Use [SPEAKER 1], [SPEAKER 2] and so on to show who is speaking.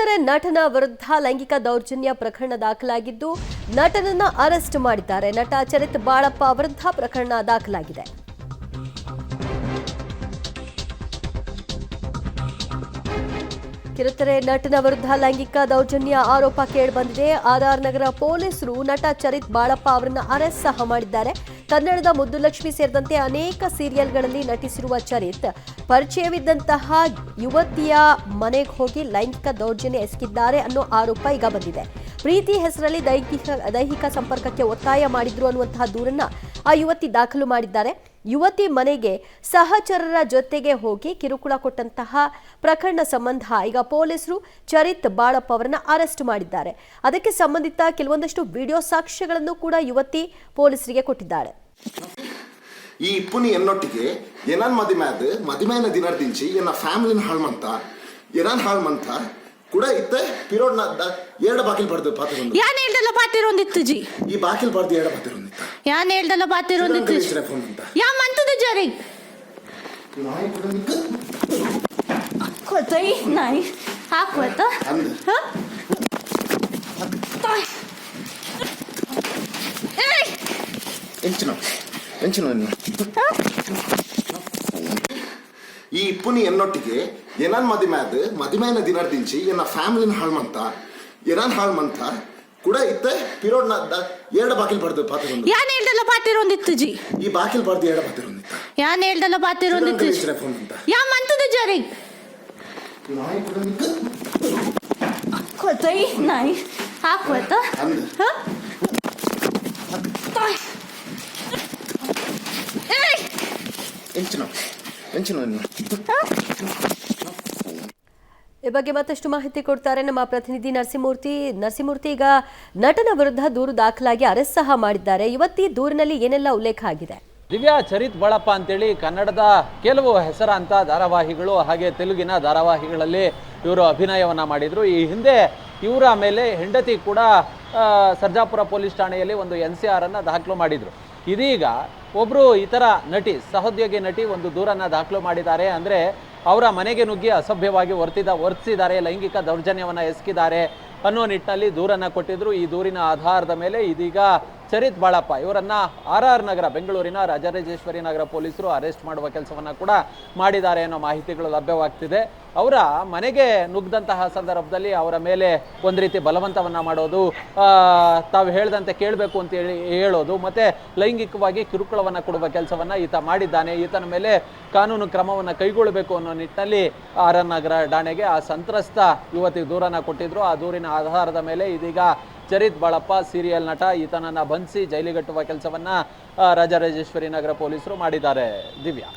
[SPEAKER 1] ಕಿರುತೆರೆ ನಟನ ವಿರುದ್ಧ ಲೈಂಗಿಕ ದೌರ್ಜನ್ಯ ಪ್ರಕರಣ ದಾಖಲಾಗಿದ್ದು ನಟನನ್ನ ಅರೆಸ್ಟ್ ಮಾಡಿದ್ದಾರೆ. ನಟ ಚರಿತ್ ಬಾಳಪ್ಪ ವಿರುದ್ಧ ಪ್ರಕರಣ ದಾಖಲಾಗಿದೆ. ಕಿರುತೆರೆ ನಟನ ವಿರುದ್ಧ ಲೈಂಗಿಕ ದೌರ್ಜನ್ಯ ಆರೋಪ ಕೇಳಿಬಂದಿದೆ. ಆರ್ಆರ್ ನಗರ ಪೊಲೀಸರು ನಟ ಚರಿತ್ ಬಾಳಪ್ಪ ಅವರನ್ನ ಅರೆಸ್ಟ್ ಸಹ ಮಾಡಿದ್ದಾರೆ. ಕನ್ನಡದ ಮುದ್ದುಲಕ್ಷ್ಮಿ ಸೇರಿದಂತೆ ಅನೇಕ ಸೀರಿಯಲ್ಗಳಲ್ಲಿ ನಟಿಸಿರುವ ಚರಿತ್ ಪರಿಚಯವಿದ್ದಂತಹ ಯುವತಿಯ ಮನೆಗೆ ಹೋಗಿ ಲೈಂಗಿಕ ದೌರ್ಜನ್ಯ ಎಸಗಿದ್ದಾರೆ ಅನ್ನೋ ಆರೋಪ ಈಗ ಬಂದಿದೆ. ಪ್ರೀತಿ ಹೆಸರಲ್ಲಿ ದೈಹಿಕ ಸಂಪರ್ಕಕ್ಕೆ ಒತ್ತಾಯ ಮಾಡಿದ್ರು ಅನ್ನುವಂತಹ ದೂರನ್ನ ಆ ಯುವತಿ ದಾಖಲು ಮಾಡಿದ್ದಾರೆ. ಯುವತಿ ಮನೆಗೆ ಸಹಚರರ ಜೊತೆಗೆ ಹೋಗಿ ಕಿರುಕುಳ ಕೊಟ್ಟಂತಹ ಪ್ರಕರಣ ಸಂಬಂಧ ಈಗ ಪೊಲೀಸರು ಚರಿತ್ ಬಾಳಪ್ಪ ಅವರನ್ನ ಅರೆಸ್ಟ್ ಮಾಡಿದ್ದಾರೆ. ಅದಕ್ಕೆ ಸಂಬಂಧಿತ ಕೆಲವೊಂದಷ್ಟು ವಿಡಿಯೋ ಸಾಕ್ಷ್ಯಗಳನ್ನು ಕೂಡ ಯುವತಿ ಪೊಲೀಸರಿಗೆ ಕೊಟ್ಟಿದ್ದಾಳೆ.
[SPEAKER 2] ಈ ಇಪ್ಪುನಿ ಎನ್ನೊಟ್ಟಿಗೆ ಏನಾನ್ ಮದಿಮೆನ ದಿನರ್ದಿಂಚಿ ಎನ್ನ ಫ್ಯಾಮಿಲಿನ ಹಾಳ್ಮಂತ ಏನಾನ್ ಹಾಳ್ಮಂತ ಕೂಡ ಇತ್ತೆ ಪಿರೋಡ್ನ ಎರಡು ಬಾಕಿಲ್ ಬರ್ದು ಪಾತಿರೊಂದು
[SPEAKER 3] ಯಾನ್ ಹೇಳ್ದಲ್ಲ ಪಾತಿರೊಂದಿತ್ತು ಜಿ
[SPEAKER 2] ಈ ಬಾಕಿಲ್ ಬರ್ದು ಎರಡು ಪಾತಿರೊಂದಿತ್ತ
[SPEAKER 3] ಯಾನ್ ಹೇಳ್ದಲ್ಲ ಪಾತಿರೊಂದಿತ್ತು
[SPEAKER 2] ಫೋನ್ ಅಂತ
[SPEAKER 3] ಯಾ ಮಂತದ ಜರಿ ಕೊತೈ ನೈ ಹಾಕೋತ ಹ
[SPEAKER 2] ಎಂಚಿನ ಈ ಇಪ್ಪುನಿ ಎನ್ನೊಟ್ಟಿಗೆ ಏನಾನ್ ಮದಿಮೆನ ದಿನರ್ದಿಂಚಿ ಎನ್ನ ಫ್ಯಾಮಿಲಿನ ಹಾಳ್ಮಂತ ಏನಾನ್ ಹಾಳ್ಮಂತ ಕೂಡ ಇತ್ತೆ ಪಿರೋಡ್ನ ಎರಡು ಬಾಕಿಲ್ ಬರ್ದು ಪಾತಿರೊಂದು
[SPEAKER 3] ಯಾನ್ ಹೇಳ್ದಲ್ಲ ಪಾತಿರೊಂದಿತ್ತು ಜಿ
[SPEAKER 2] ಈ ಬಾಕಿಲ್ ಬರ್ದು ಎರಡು ಪಾತಿರೊಂದಿತ್ತ
[SPEAKER 3] ಯಾನ್ ಹೇಳ್ದಲ್ಲ ಪಾತಿರೊಂದಿತ್ತು
[SPEAKER 2] ಫೋನ್ ಅಂತ
[SPEAKER 3] ಯಾ ಮಂತದ ಜರಿ ಕೊತೈ ನೈ ಹಾಕೋತ ಹ
[SPEAKER 1] ಈ ಬಗ್ಗೆ ಮತ್ತಷ್ಟು ಮಾಹಿತಿ ಕೊಡ್ತಾರೆ ನಮ್ಮ ಪ್ರತಿನಿಧಿ ನರಸಿಂಹಮೂರ್ತಿ. ಈಗ ನಟನ ವಿರುದ್ಧ ದೂರು ದಾಖಲಾಗಿ ಅರೆಸ್ಟ್ ಸಹ ಮಾಡಿದ್ದಾರೆ. ಯುವತಿ ದೂರಿನಲ್ಲಿ ಏನೆಲ್ಲ ಉಲ್ಲೇಖ ಆಗಿದೆ?
[SPEAKER 4] ದಿವ್ಯಾ, ಚರಿತ್ ಬಾಳಪ್ಪ ಅಂತೇಳಿ ಕನ್ನಡದ ಕೆಲವು ಹೆಸರಾಂತ ಧಾರಾವಾಹಿಗಳು ಹಾಗೆ ತೆಲುಗಿನ ಧಾರಾವಾಹಿಗಳಲ್ಲಿ ಇವರು ಅಭಿನಯವನ್ನ ಮಾಡಿದ್ರು. ಈ ಹಿಂದೆ ಇವರ ಮೇಲೆ ಹೆಂಡತಿ ಕೂಡ ಸರ್ಜಾಪುರ ಪೊಲೀಸ್ ಠಾಣೆಯಲ್ಲಿ ಒಂದು NCR ಅನ್ನ ದಾಖಲು ಮಾಡಿದ್ರು. ಇದೀಗ ಒಬ್ಬರು ಇತರ ನಟಿ, ಸಹೋದ್ಯೋಗಿ ನಟಿ ಒಂದು ದೂರನ್ನು ದಾಖಲು ಮಾಡಿದ್ದಾರೆ. ಅಂದರೆ ಅವರ ಮನೆಗೆ ನುಗ್ಗಿ ಅಸಭ್ಯವಾಗಿ ವರ್ತಿಸಿದ್ದಾರೆ, ಲೈಂಗಿಕ ದೌರ್ಜನ್ಯವನ್ನು ಎಸಗಿದ್ದಾರೆ ಅನ್ನೋ ನಿಟ್ಟಿನಲ್ಲಿ ದೂರನ್ನು ಕೊಟ್ಟಿದ್ರು. ಈ ದೂರಿನ ಆಧಾರದ ಮೇಲೆ ಇದೀಗ ಚರಿತ್ ಬಾಳಪ್ಪ ಇವರನ್ನ RR ನಗರ, ಬೆಂಗಳೂರಿನ ರಾಜರಾಜೇಶ್ವರಿ ನಗರ ಪೊಲೀಸರು ಅರೆಸ್ಟ್ ಮಾಡುವ ಕೆಲಸವನ್ನು ಕೂಡ ಮಾಡಿದ್ದಾರೆ ಅನ್ನೋ ಮಾಹಿತಿಗಳು ಲಭ್ಯವಾಗ್ತಿದೆ. ಅವರ ಮನೆಗೆ ನುಗ್ಗದಂತಹ ಸಂದರ್ಭದಲ್ಲಿ ಅವರ ಮೇಲೆ ಒಂದು ರೀತಿ ಬಲವಂತವನ್ನ ಮಾಡೋದು, ತಾವು ಹೇಳ್ದಂತೆ ಕೇಳಬೇಕು ಅಂತ ಹೇಳೋದು, ಮತ್ತೆ ಲೈಂಗಿಕವಾಗಿ ಕಿರುಕುಳವನ್ನು ಕೊಡುವ ಕೆಲಸವನ್ನ ಈತ ಮಾಡಿದ್ದಾನೆ. ಈತನ ಮೇಲೆ ಕಾನೂನು ಕ್ರಮವನ್ನು ಕೈಗೊಳ್ಳಬೇಕು ಅನ್ನೋ ನಿಟ್ಟಿನಲ್ಲಿ RR ನಗರ ಠಾಣೆಗೆ ಆ ಸಂತ್ರಸ್ತ ಯುವತಿ ದೂರನ್ನ ಕೊಟ್ಟಿದ್ರು. ಆ ದೂರಿನ ಆಧಾರದ ಮೇಲೆ ಇದೀಗ ಚರಿತ್ ಬಾಳಪ್ಪ ಸೀರಿಯಲ್ ನಟ ಈತನನ್ನ ಬಂಧಿಸಿ ಜೈಲಿಗಟ್ಟುವ ಕೆಲಸವನ್ನ ರಾಜರಾಜೇಶ್ವರಿ ನಗರ ಪೊಲೀಸರು ಮಾಡಿದ್ದಾರೆ. ದಿವ್ಯಾ.